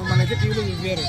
మనకి టీవీలో వేరు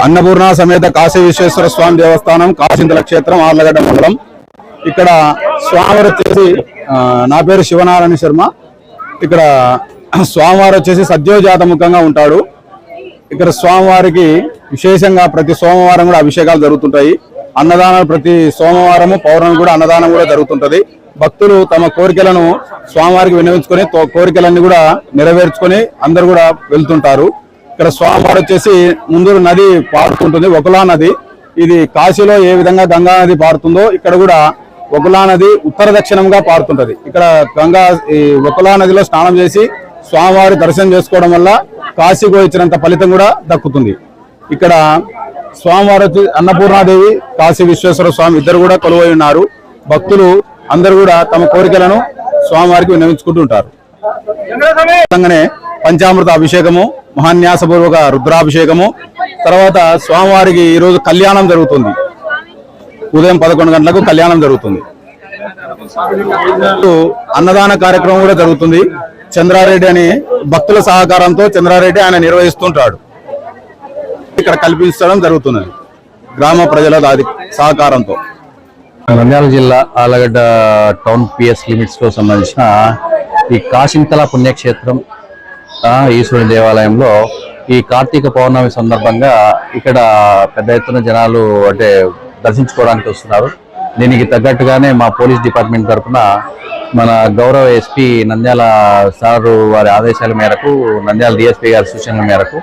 అన్నపూర్ణ సమేత కాశీ విశ్వేశ్వర స్వామి దేవస్థానం కాశీంతల క్షేత్రం ఆర్లగడ్డ మండలం. ఇక్కడ స్వామివారు వచ్చేసి నా పేరు శివనారాయణ శర్మ. ఇక్కడ స్వామివారు వచ్చేసి సద్యోజాతముఖంగా ఉంటాడు. ఇక్కడ స్వామివారికి విశేషంగా ప్రతి సోమవారం కూడా అభిషేకాలు జరుగుతుంటాయి. అన్నదానాలు ప్రతి సోమవారము పౌర్ణమి కూడా అన్నదానం కూడా జరుగుతుంటది. భక్తులు తమ కోరికలను స్వామివారికి విన్నవించుకొని కోరికలన్నీ కూడా నెరవేర్చుకొని అందరు కూడా వెళ్తుంటారు. ఇక్కడ స్వామివారు వచ్చేసి ముందు నది పారుతుంటుంది, ఒకలా నది. ఇది కాశీలో ఏ విధంగా గంగా నది పారుతుందో ఇక్కడ కూడా ఒకలా నది ఉత్తర దక్షిణంగా పారుతుంటది. ఇక్కడ ఈ ఒకలా నదిలో స్నానం చేసి స్వామివారి దర్శనం చేసుకోవడం వల్ల కాశీకి వచ్చినంత ఫలితం కూడా దక్కుతుంది. ఇక్కడ స్వామివారు వచ్చి అన్నపూర్ణాదేవి, కాశీ విశ్వేశ్వర స్వామి ఇద్దరు కూడా కొలువై ఉన్నారు. భక్తులు అందరూ కూడా తమ కోరికలను స్వామివారికి విన్నవించుకుంటూ ఉంటారు. పంచామృత అభిషేకము, మహాన్యాసపూర్వక రుద్రాభిషేకము, తర్వాత స్వామివారికి ఈరోజు కళ్యాణం జరుగుతుంది. ఉదయం 11 గంటలకు కళ్యాణం జరుగుతుంది. అన్నదాన కార్యక్రమం కూడా జరుగుతుంది. చంద్రారెడ్డి అని భక్తుల సహకారంతో చంద్రారెడ్డి ఆయన నిర్వహిస్తుంటాడు. ఇక్కడ కల్పించడం జరుగుతున్నది గ్రామ ప్రజల సహకారంతో. నంద్యాల జిల్లా ఆలగడ్డ టౌన్ పిఎస్ లిమిట్స్ కు సంబంధించిన ఈ కాశీంతల పుణ్యక్షేత్రం ఈశ్వరుని దేవాలయంలో ఈ కార్తీక పౌర్ణమి సందర్భంగా ఇక్కడ పెద్ద ఎత్తున జనాలు అంటే దర్శించుకోవడానికి వస్తున్నారు. దీనికి తగ్గట్టుగానే మా పోలీస్ డిపార్ట్మెంట్ తరఫున మన గౌరవ ఎస్పీ నంద్యాల సారు వారి ఆదేశాల మేరకు, నంద్యాల డిఎస్పీ గారి సూచనల మేరకు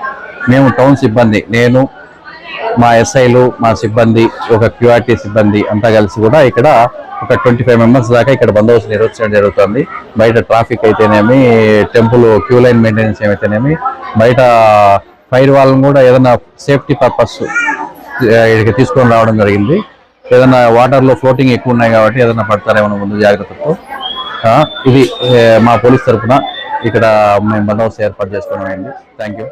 మేము టౌన్ సిబ్బంది, నేను, మా ఎస్ఐలు, మా సిబ్బంది, ఒక క్యూఆర్టీ సిబ్బంది అంతా కలిసి కూడా ఇక్కడ ఒక 25 మెంబర్స్ దాకా ఇక్కడ బందోబస్తు నిర్వహించడం జరుగుతుంది. బయట ట్రాఫిక్ అయితేనేమి, టెంపుల్ క్యూ లైన్ మెయింటెనెన్స్ ఏమైతేనేమి, బయట ఫైర్ వాళ్ళని కూడా ఏదైనా సేఫ్టీ పర్పస్ ఇక్కడికి తీసుకొని రావడం జరిగింది. ఏదైనా వాటర్లో ఫ్లోటింగ్ ఎక్కువ ఉన్నాయి కాబట్టి ఏదైనా పడతారేమో ముందు జాగ్రత్తతో ఇది మా పోలీస్ తరఫున ఇక్కడ మేము బందోబస్తు ఏర్పాటు చేసుకోవడం అయింది. Thank you.